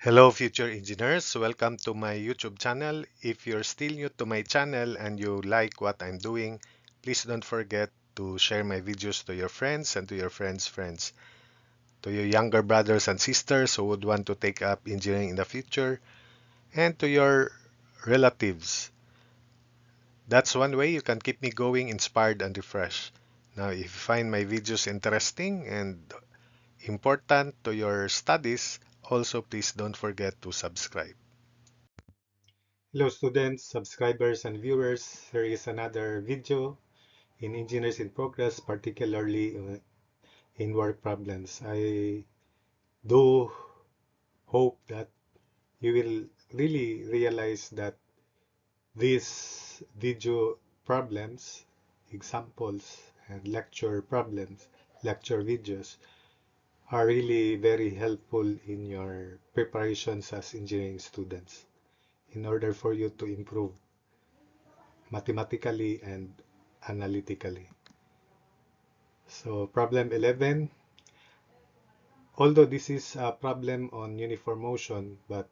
Hello, future engineers. Welcome to my YouTube channel. If you're still new to my channel and you like what I'm doing, please don't forget to share my videos to your friends and to your friends' friends, to your younger brothers and sisters who would want to take up engineering in the future, and to your relatives. That's one way you can keep me going, inspired, and refreshed. Now, if you find my videos interesting and important to your studies, also please don't forget to subscribe. Hello students, subscribers, and viewers. Here is another video in Engineers in Progress, particularly in work problems. I do hope that you will really realize that these video problems, examples, and lecture videos are really very helpful in your preparations as engineering students in order for you to improve mathematically and analytically. So problem 11, although this is a problem on uniform motion, but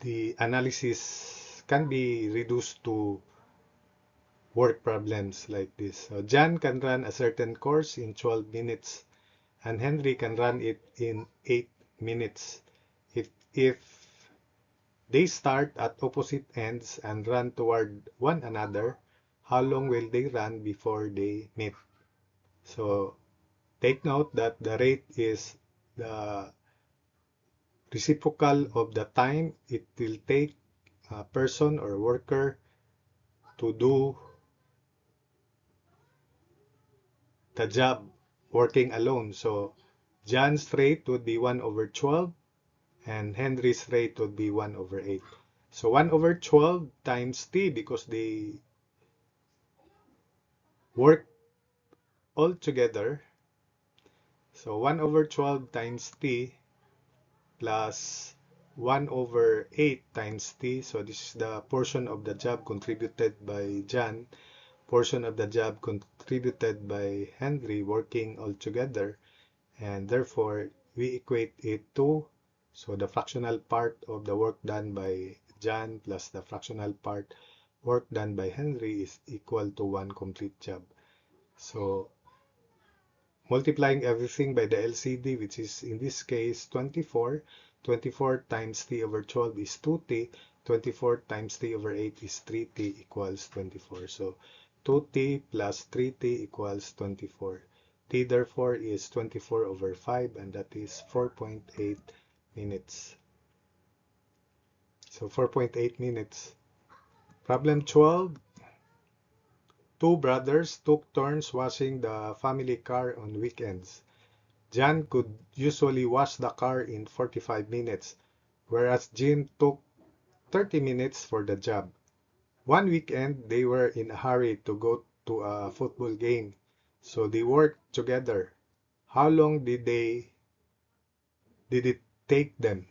the analysis can be reduced to work problems like this. So John can run a certain course in 12 minutes and Henry can run it in 8 minutes. If they start at opposite ends and run toward one another, how long will they run before they meet? So take note that the rate is the reciprocal of the time it will take a person or worker to do the job working alone. So John's rate would be 1 over 12 and Henry's rate would be 1 over 8. So 1 over 12 times t because they work all together. So 1 over 12 times t plus 1 over 8 times t. So this is the portion of the job contributed by John, portion of the job contributed by Henry working all together, and therefore we equate it to, so the fractional part of the work done by John plus the fractional part work done by Henry is equal to one complete job. So multiplying everything by the LCD, which is in this case 24. 24 times t over 12 is 2t. 24 times t over 8 is 3t equals 24. So 2t plus 3t equals 24. T therefore is 24 over 5 and that is 4.8 minutes. So 4.8 minutes. Problem 12. Two brothers took turns washing the family car on weekends. John could usually wash the car in 45 minutes, whereas Jim took 30 minutes for the job. One weekend, they were in a hurry to go to a football game, so they worked together. How long did it take them?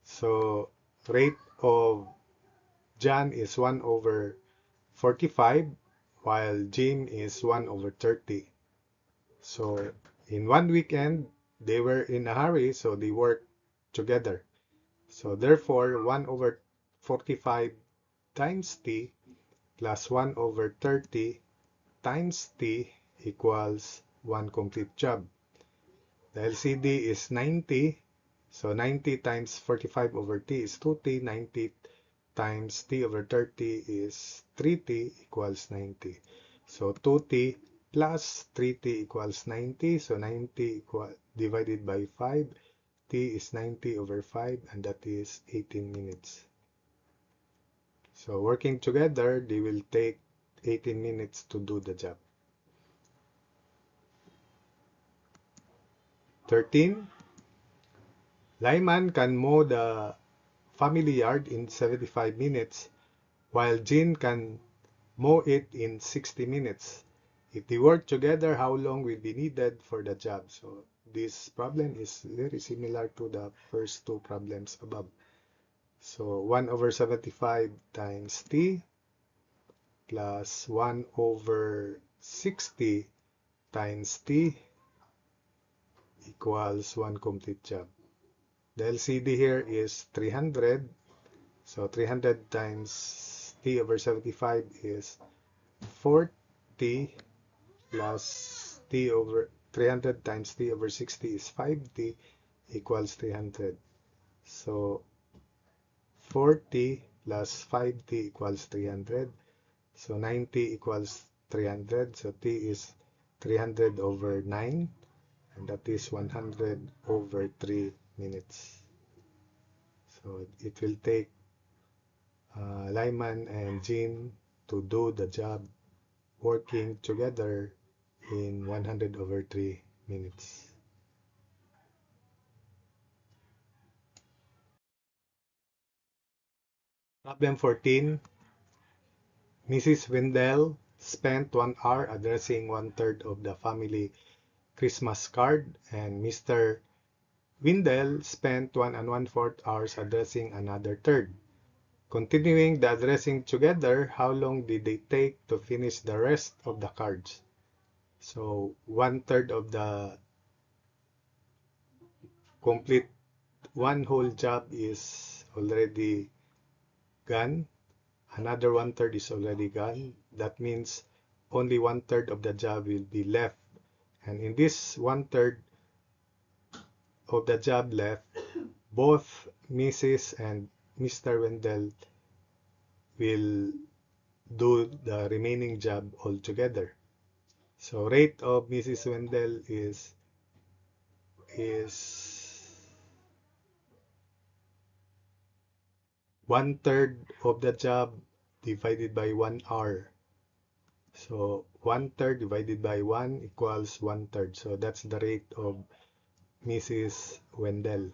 So rate of John is 1 over 45, while Jim is 1 over 30. So in one weekend, they were in a hurry, so they worked together. So therefore, 1 over 45 times t plus 1 over 30 times t equals one complete job. The LCD is 90, so 90 times 45 over t is 2t, 90 times t over 30 is 3t equals 90. So 2t plus 3t equals 90, so 90 divided by 5, t is 90 over 5 and that is 18 minutes. So working together, they will take 18 minutes to do the job. 13. Lyman can mow the family yard in 75 minutes, while Jean can mow it in 60 minutes. If they work together, how long will be needed for the job? So this problem is very similar to the first two problems above. So 1 over 75 times t plus 1 over 60 times t equals 1 complete job. The LCD here is 300. So 300 times T over 75 is 4T plus T over 300 times T over 60 is 5T equals 300. So 4T plus 5T equals 300. So 90 equals 300. So T is 300 over 9. And that is 100 over 3 minutes. So it will take Lyman and Jean to do the job working together in 100 over 3 minutes. Problem 14. Mrs. Wendell spent 1 hour addressing 1/3 of the family Christmas card, and Mr. Wendell spent 1 1/4 hours addressing another third. Continuing the addressing together, how long did they take to finish the rest of the cards? So 1/3 of the complete one whole job is already gone. Another 1/3 is already gone. That means only 1/3 of the job will be left. And in this 1/3 of the job left, both Mrs. and Mr. Wendell will do the remaining job altogether. So rate of Mrs. Wendell is 1/3 of the job divided by 1 hour. So 1/3 divided by 1 equals 1/3. So that's the rate of Mrs. Wendell.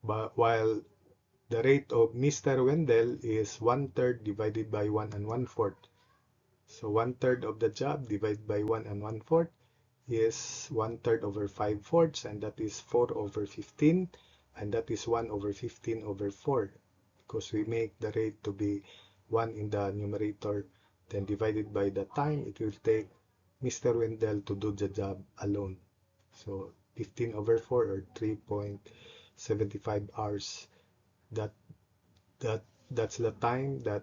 But while the rate of Mr. Wendell is 1/3 divided by 1 and 1/4. So 1/3 of the job divided by 1 and 1/4 is 1/3 over 5/4, and that is 4 over 15, and that is 1 over 15 over 4, because we make the rate to be 1 in the numerator, then divided by the time it will take Mr. Wendell to do the job alone. So 15 over 4, or 3.75 hours. That's the time that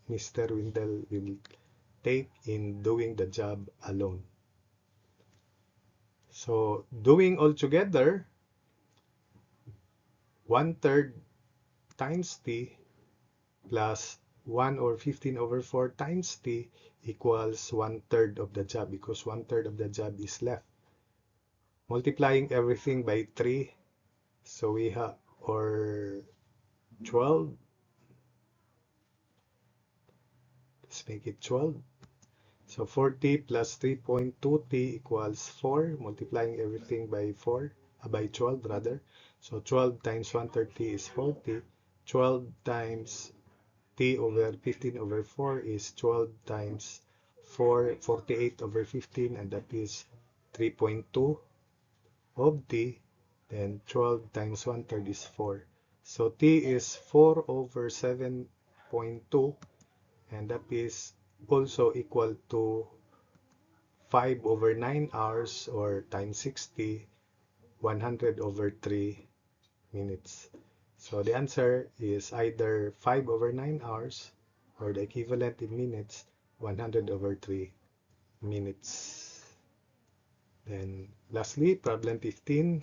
Mr. Wendell will take in doing the job alone. So doing all together, 1/3 times t plus 1 or 15 over 4 times t equals 1/3 of the job, because 1/3 of the job is left. Multiplying everything by 3, so we have, or 12, let's make it 12. So 4t plus 3.2t equals 4, multiplying everything by 4, by 12 rather. So 12 times 1/3 t is 40. 12 times t over 15 over 4 is 12 times 4, 48 over 15, and that is 3.2 of t. Then 12 times 1/3 is 4. So t is 4 over 7.2, and that is also equal to 5 over 9 hours, or times 60, 100 over 3 minutes. So the answer is either 5 over 9 hours, or the equivalent in minutes, 100 over 3 minutes. Then lastly, problem 15.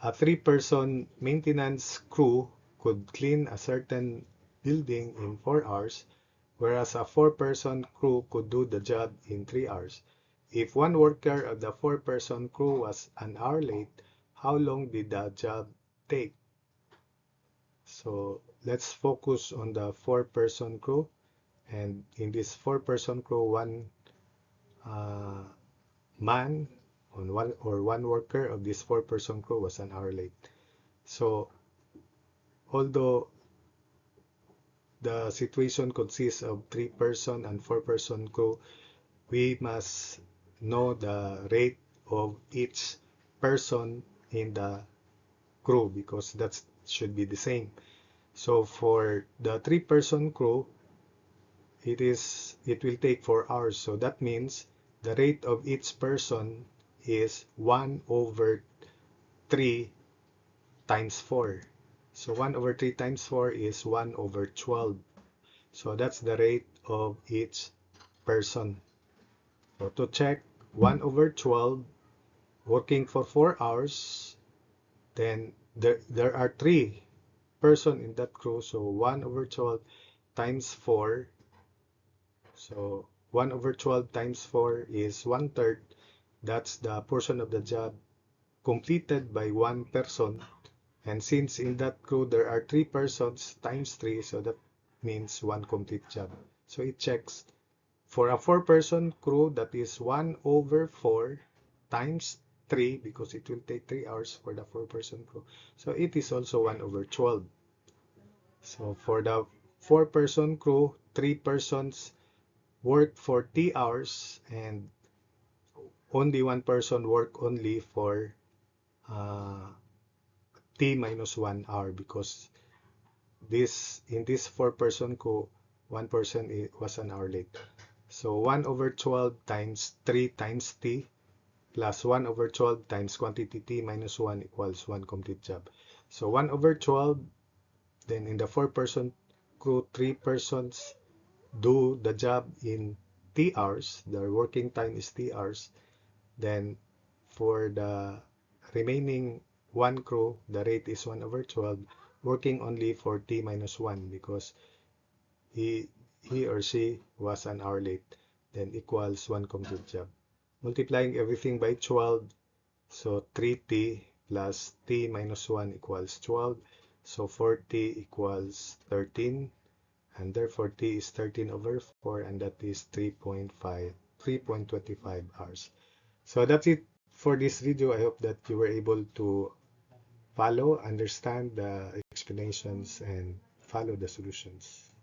A 3-person maintenance crew could clean a certain building in 4 hours, whereas a 4-person crew could do the job in 3 hours. If one worker of the 4-person crew was an hour late, how long did the job take? So let's focus on the 4-person crew. And in this 4-person crew, one man on one worker of this 4-person crew was an hour late. So although the situation consists of 3-person and 4-person crew, we must know the rate of each person in the crew, because that should be the same. So for the 3-person crew, it will take 4 hours. So that means the rate of each person is 1 over 3 times 4. So 1 over 3 times 4 is 1 over 12. So that's the rate of each person. So to check 1 over 12 working for 4 hours, then there are 3 person in that crew. So 1 over 12 times 4. So 1 over 12 times 4 is 1/3. That's the portion of the job completed by one person. And since in that crew there are 3 persons times 3, so that means one complete job. So it checks for a 4-person crew, that is 1 over 4 times 3, because it will take 3 hours for the 4-person crew. So it is also 1 over 12. So for the 4-person crew, 3 persons work for T hours and only one person work only for uh, T minus 1 hour, because this in this 4-person crew, one person was an hour late. So 1 over 12 times 3 times T plus 1 over 12 times quantity T minus 1 equals 1 complete job. So 1 over 12, then in the 4-person crew, 3 persons do the job in T hours. Their working time is T hours. Then for the remaining one crew, the rate is 1 over 12, working only for T minus 1, because he or she was an hour late, then equals 1 complete job. Multiplying everything by 12, so 3T plus T minus 1 equals 12. So 4T equals 13, and therefore T is 13 over 4, and that is 3.25 hours. So that's it for this video. I hope that you were able to follow, understand the explanations, and follow the solutions.